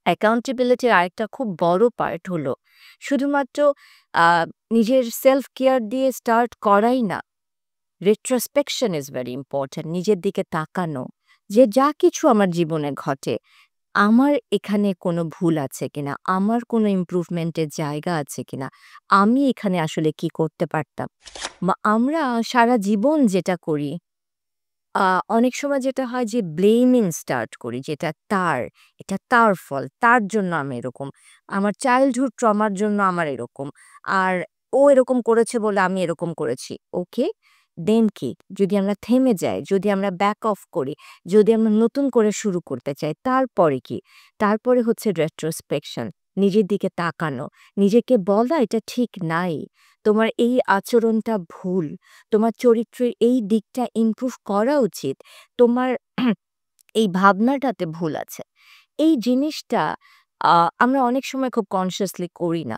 অ্যাকাউন্টেবিলিটির আরেকটা খুব বড় পার্ট হলো শুধুমাত্র আ নিজের সেলফ কেয়ার দিয়ে স্টার্ট করাই না। retrospection is very important. নিজের দিকে তাকানো যে যা কিছু আমার জীবনে ঘটে, আমার এখানে কোনো ভুল আছে কিনা? আমার কোনো ইমপ্রুভমেন্টের জায়গা আছে কিনা? আমি এখানে আসলে কি করতে পারতাম? আমরা সারা জীবন যেটা করি আ অনেক সময় যেটা হয় যে ব্লেমিং স্টার্ট করি যে এটা তার ফল। তার জন্য আমি এরকম। আমার চাইল্ডহুড ট্রমার জন্য আমার এরকম। আর ও এরকম করেছে বলে আমি এরকম করেছি। ওকে, দেন কি? যদি আমরা থেমে যাই, যদি আমরা ব্যাক অফ করি, যদি আমরা নতুন করে শুরু করতে চাই, তারপরে কি? তারপরে হচ্ছে retrospection, নিজের দিকে তাকানো। নিজেকে বলা এটা ঠিক নাই। তোমার এই আচরণটা ভুল। তোমার চরিত্রের এই দিকটা ইমপ্রুভ করা উচিত। তোমার এই ভাবনাটাতে ভুল আছে। এই জিনিসটা আ আমরা অনেক সময় খুব কনসিয়াসলি করি না।